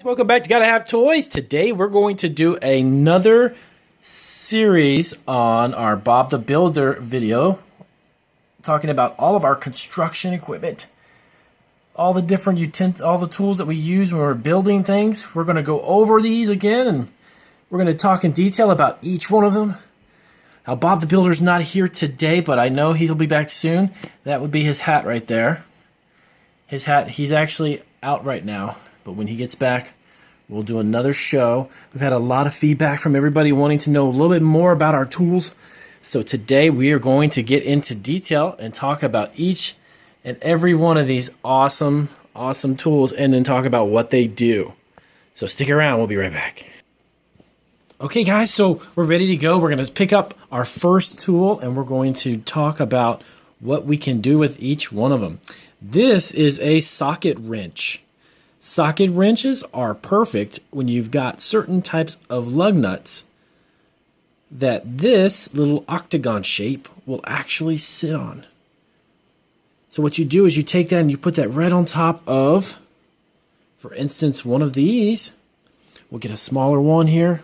Welcome back to Gotta Have Toys. Today we're going to do another series on our Bob the Builder video, talking about all of our construction equipment, all the different all the tools that we use when we're building things. We're going to go over these again, and we're going to talk in detail about each one of them. Now, Bob the Builder's not here today, but I know he'll be back soon. That would be his hat right there. His hat, he's actually out right now. But when he gets back, we'll do another show. We've had a lot of feedback from everybody wanting to know a little bit more about our tools. So today we are going to get into detail and talk about each and every one of these awesome tools, and then talk about what they do. So stick around. We'll be right back. Okay, guys, so we're ready to go. We're going to pick up our first tool, and we're going to talk about what we can do with each one of them. This is a socket wrench. Socket wrenches are perfect when you've got certain types of lug nuts that this little octagon shape will actually sit on. So what you do is you take that and you put that right on top of, for instance, one of these. We'll get a smaller one here.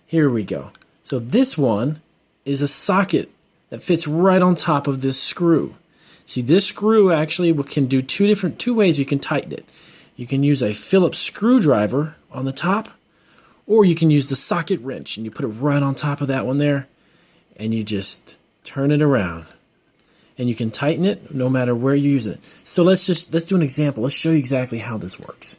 Here we go. So this one is a socket that fits right on top of this screw. See, this screw actually can do two ways you can tighten it. You can use a Phillips screwdriver on the top, or you can use the socket wrench, and you put it right on top of that one there, and you just turn it around. And you can tighten it no matter where you use it. So let's do an example. Let's show you exactly how this works.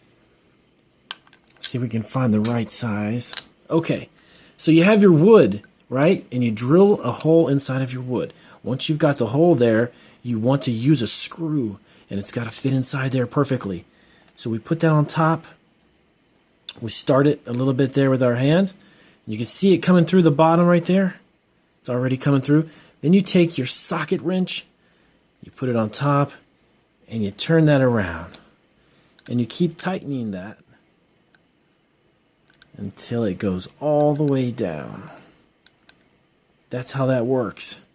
Let's see if we can find the right size. Okay, so you have your wood, right? And you drill a hole inside of your wood. Once you've got the hole there, you want to use a screw, and it's got to fit inside there perfectly. So we put that on top. We start it a little bit there with our hands. You can see it coming through the bottom right there. It's already coming through. Then you take your socket wrench, you put it on top, and you turn that around. And you keep tightening that until it goes all the way down. That's how that works.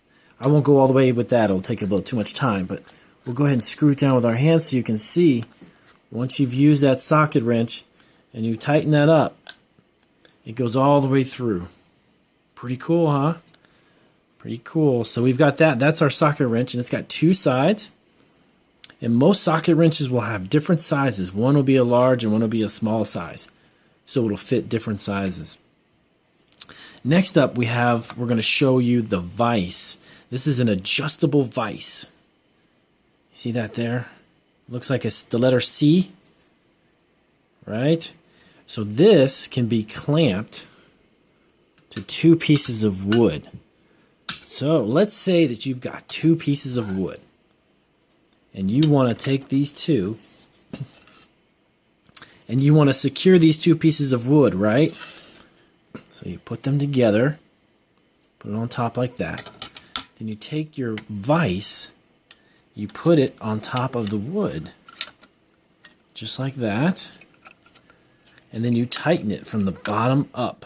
I won't go all the way with that. It'll take a little too much time, but we'll go ahead and screw it down with our hands so you can see. Once you've used that socket wrench and you tighten that up, it goes all the way through. Pretty cool, huh? Pretty cool. So we've got that. That's our socket wrench, and it's got two sides. And most socket wrenches will have different sizes. One will be a large and one will be a small size. So it'll fit different sizes. Next up, we're going to show you the vise. This is an adjustable vise. See that there? Looks like it's the letter C, right? So this can be clamped to two pieces of wood. So let's say that you've got two pieces of wood, and you want to take these two, and you want to secure these two pieces of wood, right? So you put them together, put it on top like that. Then you take your vise, you put it on top of the wood, just like that, and then you tighten it from the bottom up.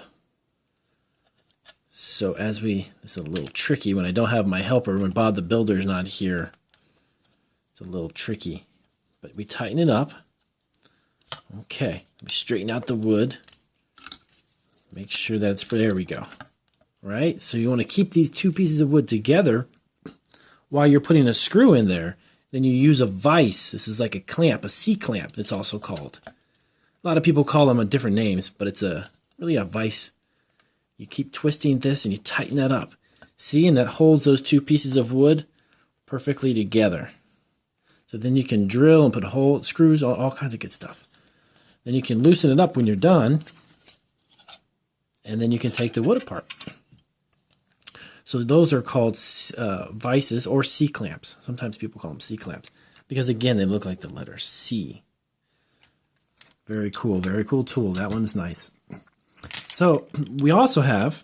So this is a little tricky when I don't have my helper, when Bob the Builder's not here. It's a little tricky, but we tighten it up. Okay, we straighten out the wood. Make sure that's, there we go. Right, so you want to keep these two pieces of wood together while you're putting a screw in there. Then you use a vise. This is like a clamp, a C-clamp, it's also called. A lot of people call them different names, but it's really a vise. You keep twisting this and you tighten that up. See, and that holds those two pieces of wood perfectly together. So then you can drill and put holes, screws, all kinds of good stuff. Then you can loosen it up when you're done, and then you can take the wood apart. So those are called vices or C-clamps. Sometimes people call them C-clamps because, again, they look like the letter C. Very cool tool. That one's nice. So we also have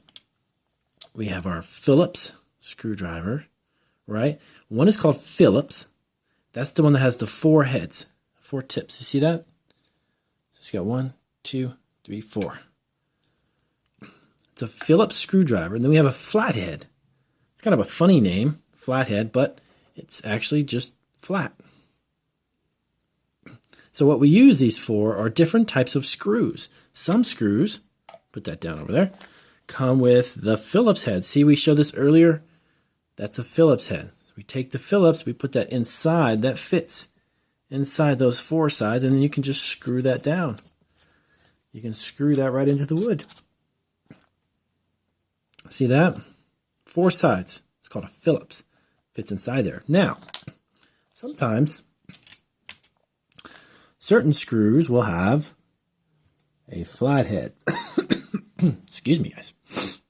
our Phillips screwdriver, right? One is called Phillips. That's the one that has the four heads, four tips. You see that? So it's got 1, 2, 3, 4. It's a Phillips screwdriver. And then we have a flathead. It's kind of a funny name, flathead, but it's actually just flat. So what we use these for are different types of screws. Some screws, put that down over there, come with the Phillips head. See, we showed this earlier? That's a Phillips head. So we take the Phillips, we put that inside, that fits inside those 4 sides, and then you can just screw that down. You can screw that right into the wood. See that? 4 sides. It's called a Phillips. Fits inside there. Now, sometimes certain screws will have a flathead. Excuse me, guys.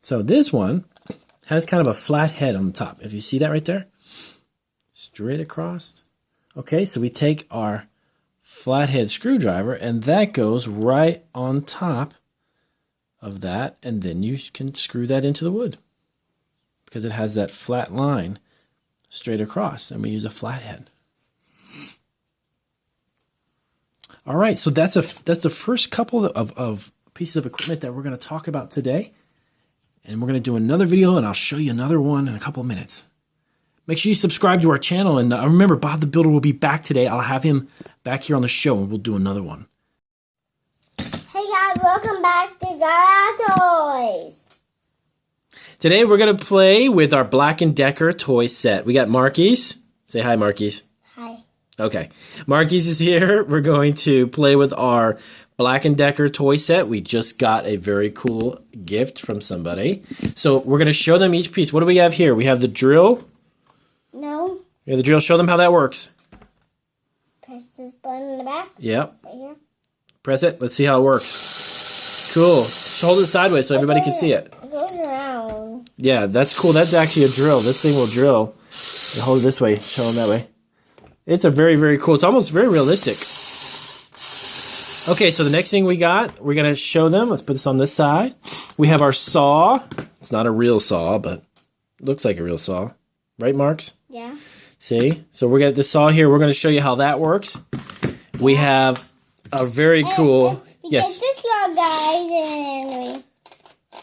So this one has kind of a flat head on the top. If you see that right there, straight across. Okay, so we take our flathead screwdriver, and that goes right on top of that, and then you can screw that into the wood because it has that flat line straight across, and we use a flathead. All right, so that's the first couple of pieces of equipment that we're going to talk about today, and we're going to do another video, and I'll show you another one in a couple of minutes. Make sure you subscribe to our channel, and remember, Bob the Builder will be back today. I'll have him back here on the show, and we'll do another one. Hey guys, welcome back to Gaga Toys. Today we're going to play with our Black & Decker toy set. We got Marquise. Say hi, Marquise. Hi. Okay. Marquise is here. We're going to play with our Black & Decker toy set. We just got a very cool gift from somebody. So we're going to show them each piece. What do we have here? We have the drill. No. We have the drill. Show them how that works. Press this button in the back. Yep. Right here. Press it. Let's see how it works. Cool. Hold it sideways so everybody can see it. It goes around. Yeah, that's cool. That's actually a drill. This thing will drill. You hold it this way. Show them that way. It's a very, very cool. It's almost very realistic. Okay, so the next thing we got, we're going to show them. Let's put this on this side. We have our saw. It's not a real saw, but it looks like a real saw. Right, Marks? Yeah. See? So we're going to the saw here. We're going to show you how that works. We have a very cool... We Yes. get this log, guys, and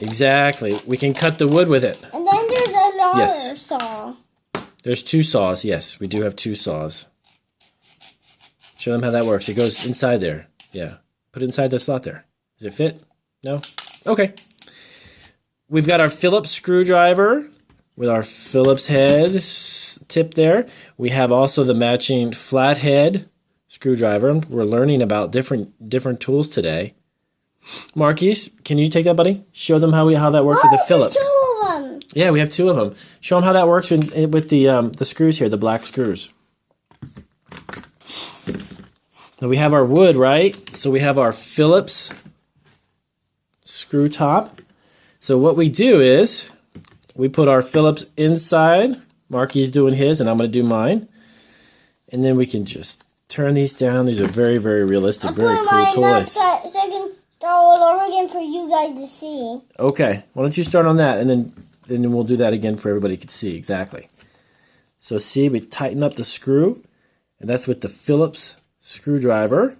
Exactly. We can cut the wood with it. and then there's another Yes. saw. There's 2 saws. Yes, we do have 2 saws. Show them how that works. It goes inside there. Yeah. Put it inside the slot there. Does it fit? No? Okay. We've got our Phillips screwdriver with our Phillips head tip there. We have also the matching flathead screwdriver. We're learning about different tools today. Marquise, can you take that, buddy? Show them how that works with the Phillips. There's 2 of them. Yeah, we have 2 of them. Show them how that works with the screws here, the black screws. So we have our wood, right? So we have our Phillips screw top. So what we do is we put our Phillips inside. Marky's doing his, and I'm going to do mine. And then we can just turn these down. These are very, very realistic, very cool toys. So I can start all over again for you guys to see. Okay, why don't you start on that, and then we'll do that again for everybody to see exactly. So see, we tighten up the screw, and that's with the Phillips screwdriver.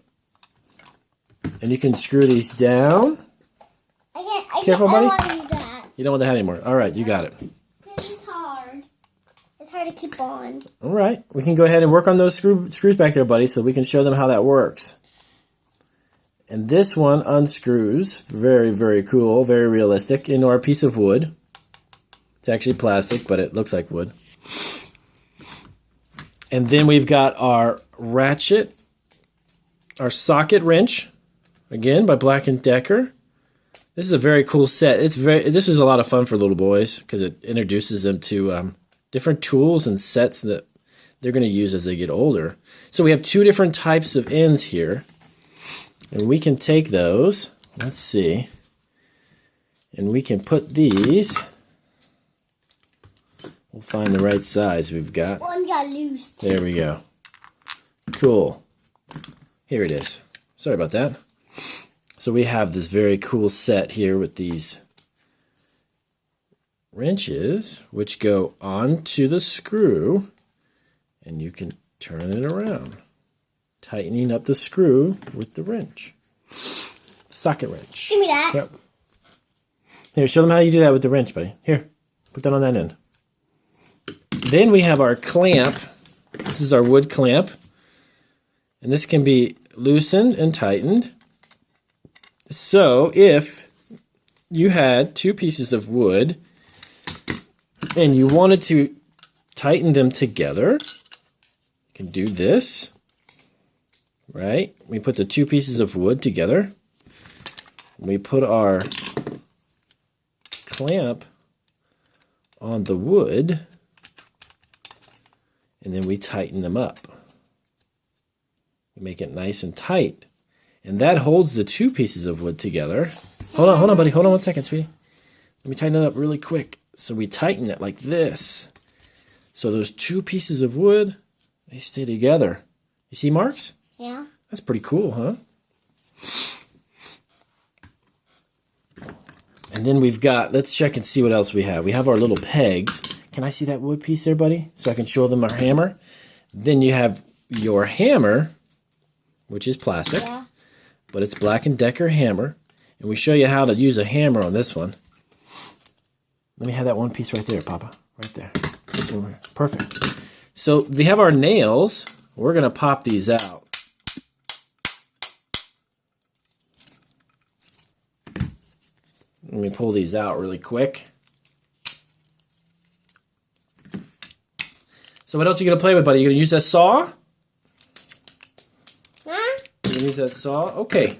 And you can screw these down. Careful, buddy. I don't want to use that. You don't want that anymore. All right, you got it. It's hard. It's hard to keep on. All right, we can go ahead and work on those screws back there, buddy, so we can show them how that works. And this one unscrews. Very, very cool, very realistic, into our piece of wood. It's actually plastic, but it looks like wood. And then we've got our ratchet, our socket wrench, again by Black & Decker. This is a very cool set. This is a lot of fun for little boys because it introduces them to different tools and sets that they're going to use as they get older. So we have 2 different types of ends here. And we can take those, let's see, and we can put these, we'll find the right size we've got. One got loose. There we go. Cool. Here it is. Sorry about that. So we have this very cool set here with these wrenches, which go onto the screw, and you can turn it around, tightening up the screw with the wrench. Socket wrench. Give me that. Yep. Here, show them how you do that with the wrench, buddy. Here, put that on that end. Then we have our clamp. This is our wood clamp. And this can be loosened and tightened. So if you had two pieces of wood and you wanted to tighten them together, you can do this, right? We put the two pieces of wood together. We put our clamp on the wood, and then we tighten them up. We make it nice and tight. And that holds the two pieces of wood together. Hold on, buddy. Hold on 1 second, sweetie. Let me tighten it up really quick. So we tighten it like this. So those two pieces of wood, they stay together. You see marks? Yeah. That's pretty cool, huh? And then we've got, let's check and see what else we have. We have our little pegs. Can I see that wood piece there, buddy? So I can show them our hammer. Then you have your hammer, which is plastic. Yeah. But it's Black & Decker hammer. And we show you how to use a hammer on this one. Let me have that one piece right there, Papa. Right there. This one. Perfect. So we have our nails. We're going to pop these out. Let me pull these out really quick. So what else are you going to play with, buddy? You going to use that saw? Huh? You going to use that saw? Okay.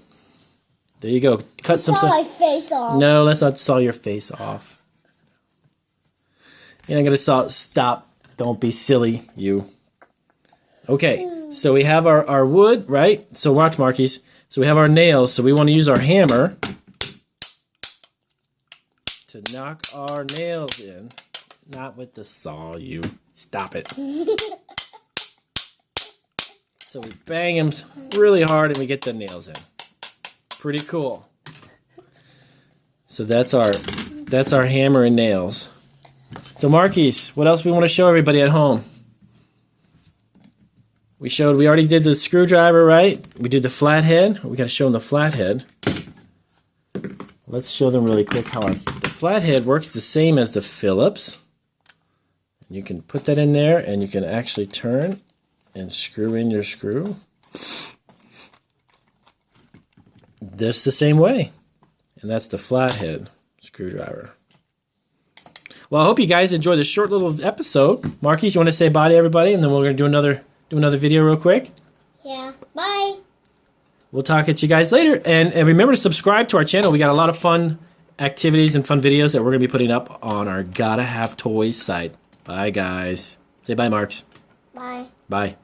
There you go. Cut some. Saw my face off. No, let's not saw your face off. You're not going to saw. Stop. Don't be silly, you. Okay. So we have our wood, right? So watch, Marquise. So we have our nails. So we want to use our hammer to knock our nails in. Not with the saw, you. Stop it. So we bang them really hard and we get the nails in. Pretty cool. So that's our hammer and nails. So Marquise, what else we want to show everybody at home? We already did the screwdriver, right? We did the flathead. We got to show them the flathead. Let's show them really quick how the flathead works the same as the Phillips. You can put that in there and you can actually turn and screw in your screw. This the same way. And that's the flathead screwdriver. Well, I hope you guys enjoyed this short little episode. Marquise, you want to say bye to everybody, and then we're going to do another video real quick? Yeah. Bye. We'll talk at you guys later. And remember to subscribe to our channel. We got a lot of fun activities and fun videos that we're going to be putting up on our Gotta Have Toys site. Bye, guys. Say bye, Marks. Bye. Bye.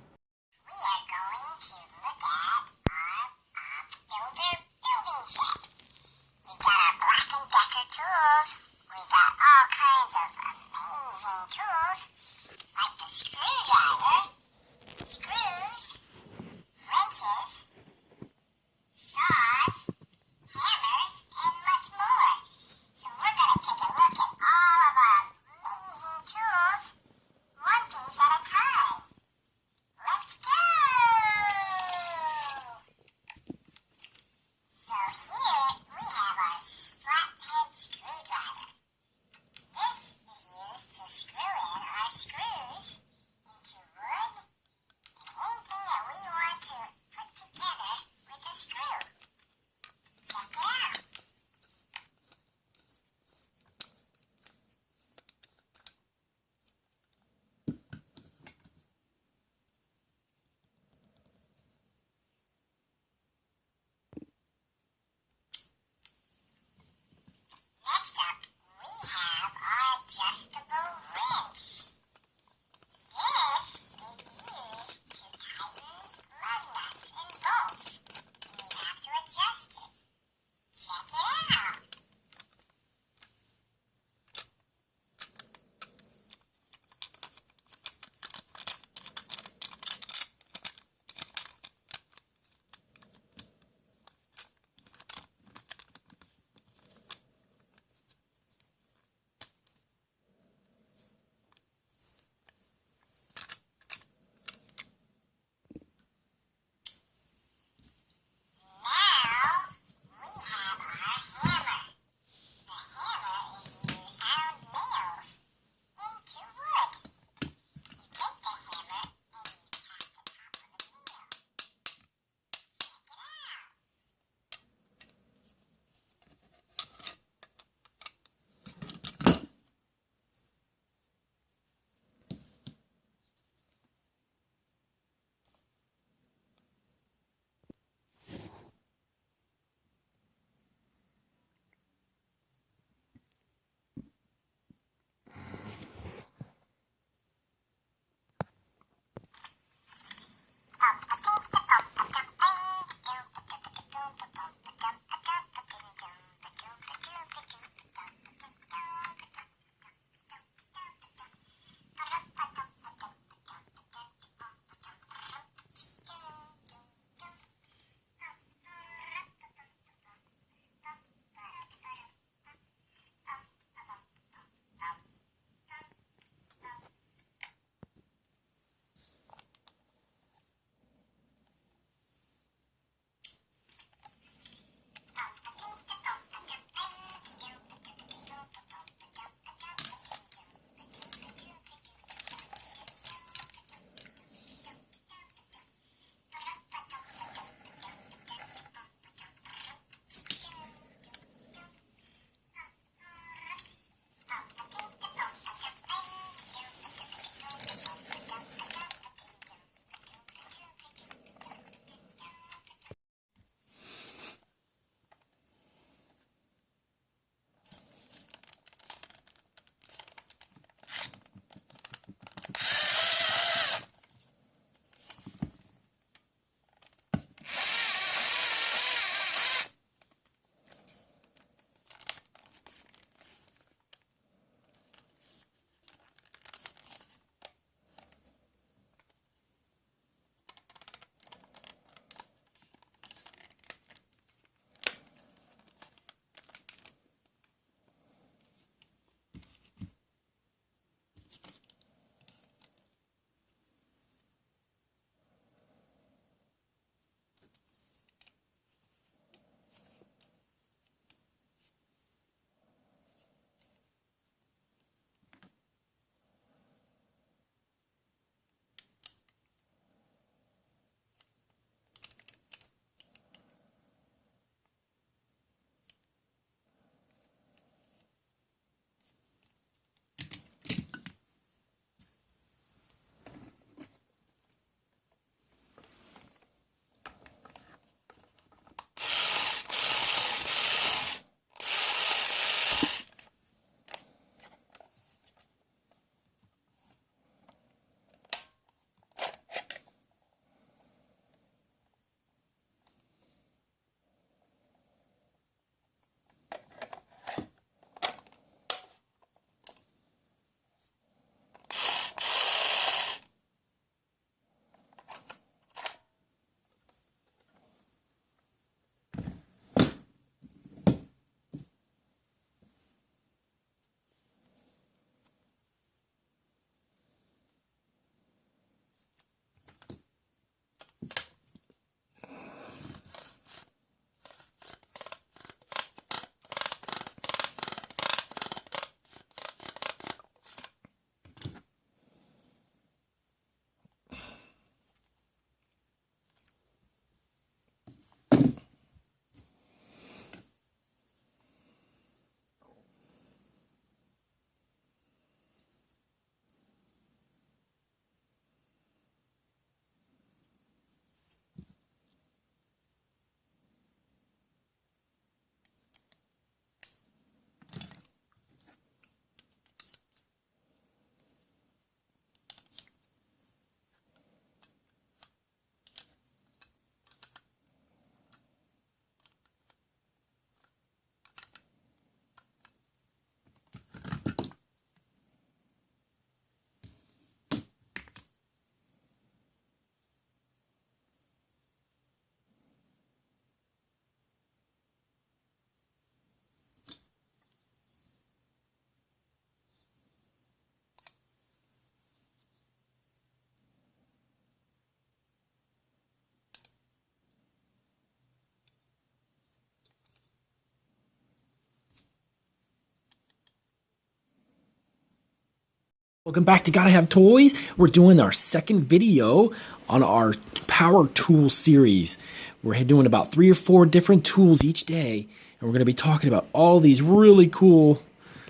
Welcome back to Gotta Have Toys. We're doing our second video on our power tool series. We're doing about 3 or 4 different tools each day, and we're going to be talking about all these really cool,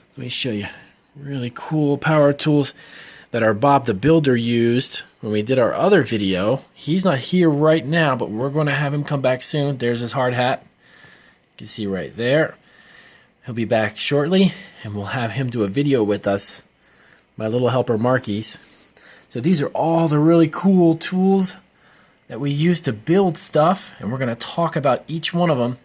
let me show you, really cool power tools that our Bob the Builder used when we did our other video. He's not here right now, but we're going to have him come back soon. There's his hard hat. You can see right there. He'll be back shortly, and we'll have him do a video with us. My little helper Marquise. So these are all the really cool tools that we use to build stuff, and we're going to talk about each one of them.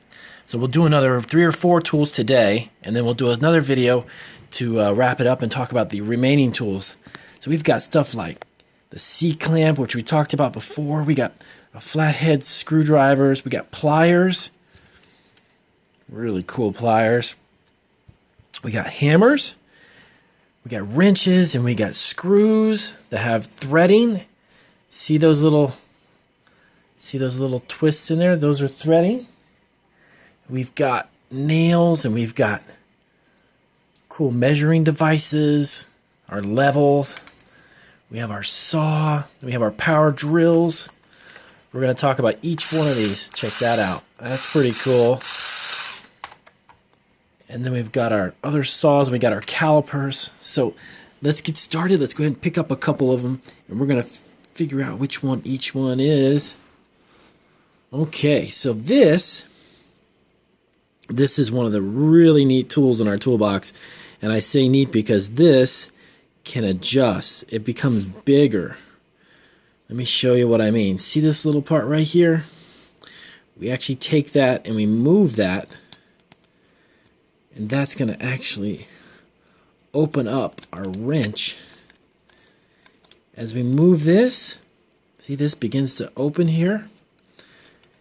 So we'll do another 3 or 4 tools today, and then we'll do another video to wrap it up and talk about the remaining tools. So we've got stuff like the C-clamp, which we talked about before. We got a flathead screwdrivers. We got pliers, really cool pliers. We got hammers. We got wrenches, and we got screws that have threading. See those little twists in there? Those are threading. We've got nails, and we've got cool measuring devices, our levels. We have our saw. We have our power drills. We're going to talk about each one of these. Check that out. That's pretty cool. And then we've got our other saws, we got our calipers. So let's get started. Let's go ahead and pick up a couple of them, and we're going to figure out which one each one is. Okay, so this is one of the really neat tools in our toolbox. And I say neat because this can adjust. It becomes bigger. Let me show you what I mean. See this little part right here? We actually take that and we move that. And that's going to actually open up our wrench. As we move this, see this begins to open here.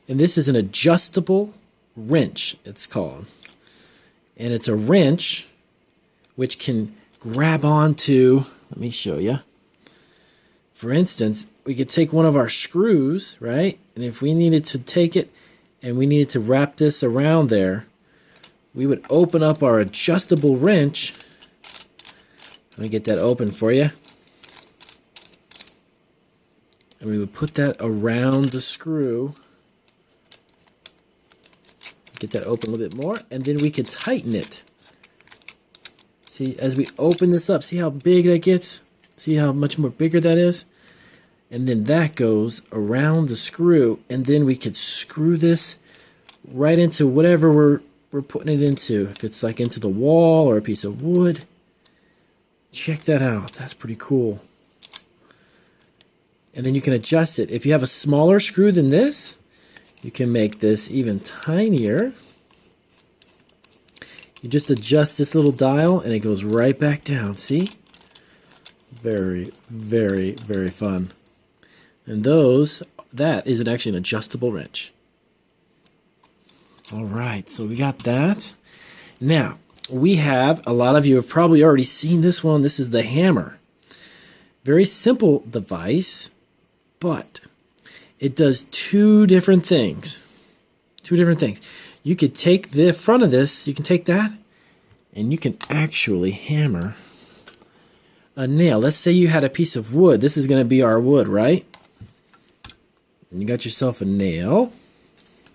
And this is an adjustable wrench, it's called. And it's a wrench which can grab onto, let me show you. For instance, we could take one of our screws, right? And if we needed to take it and we needed to wrap this around there, we would open up our adjustable wrench. Let me get that open for you. And we would put that around the screw. Get that open a little bit more, and then we could tighten it. See, as we open this up, see how big that gets? See how much more bigger that is? And then that goes around the screw, and then we could screw this right into whatever we're putting it into. If it's like into the wall or a piece of wood. Check that out. That's pretty cool. And then you can adjust it. If you have a smaller screw than this, you can make this even tinier. You just adjust this little dial and it goes right back down. See? Very, very, very fun. And that is actually an adjustable wrench. All right, so we got that. Now, we have, a lot of you have probably already seen this one. This is the hammer. Very simple device, but it does 2 different things. 2 different things. You could take the front of this, you can take that, and you can actually hammer a nail. Let's say you had a piece of wood. This is going to be our wood, right? And you got yourself a nail.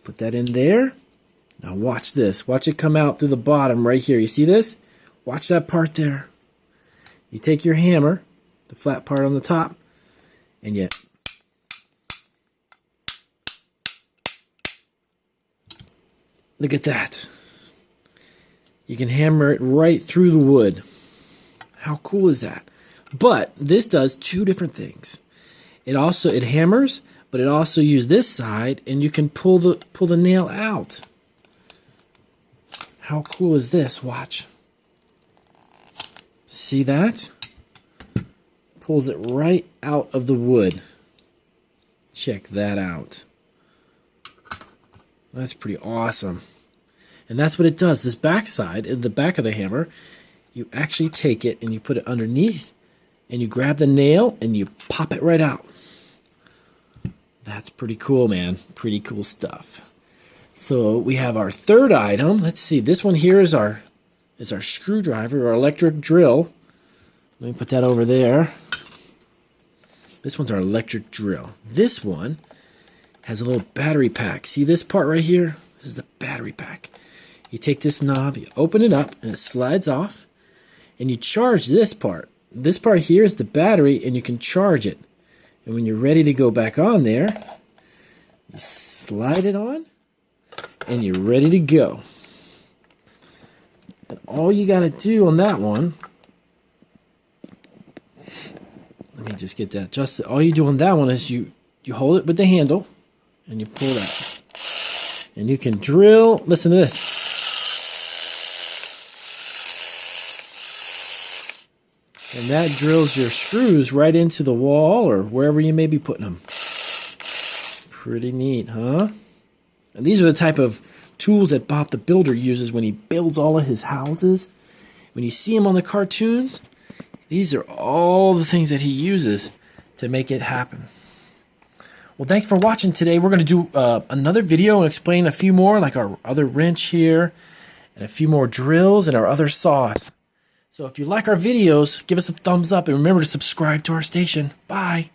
Put that in there. Now watch this. Watch it come out through the bottom right here. You see this? Watch that part there. You take your hammer, the flat part on the top, and you look at that. You can hammer it right through the wood. How cool is that? But this does 2 different things. It hammers, but it also uses this side, and you can pull the nail out. How cool is this? Watch. See that? Pulls it right out of the wood. Check that out. That's pretty awesome. And that's what it does. This backside, in the back of the hammer, you actually take it and you put it underneath, and you grab the nail and you pop it right out. That's pretty cool, man. Pretty cool stuff. So we have our third item. Let's see. This one here is our screwdriver or electric drill. Let me put that over there. This one's our electric drill. This one has a little battery pack. See this part right here? This is the battery pack. You take this knob, you open it up, and it slides off, and you charge this part. This part here is the battery, and you can charge it. And when you're ready to go back on there, you slide it on, and you're ready to go. And all you got to do on that one, let me just get that adjusted. All you do on that one is you hold it with the handle, and you pull that. And you can drill, listen to this. And that drills your screws right into the wall or wherever you may be putting them. Pretty neat, huh? And these are the type of tools that Bob the Builder uses when he builds all of his houses. When you see him on the cartoons, these are all the things that he uses to make it happen. Well, thanks for watching today. We're going to do another video and explain a few more, like our other wrench here, and a few more drills and our other saws. So if you like our videos, give us a thumbs up and remember to subscribe to our station. Bye.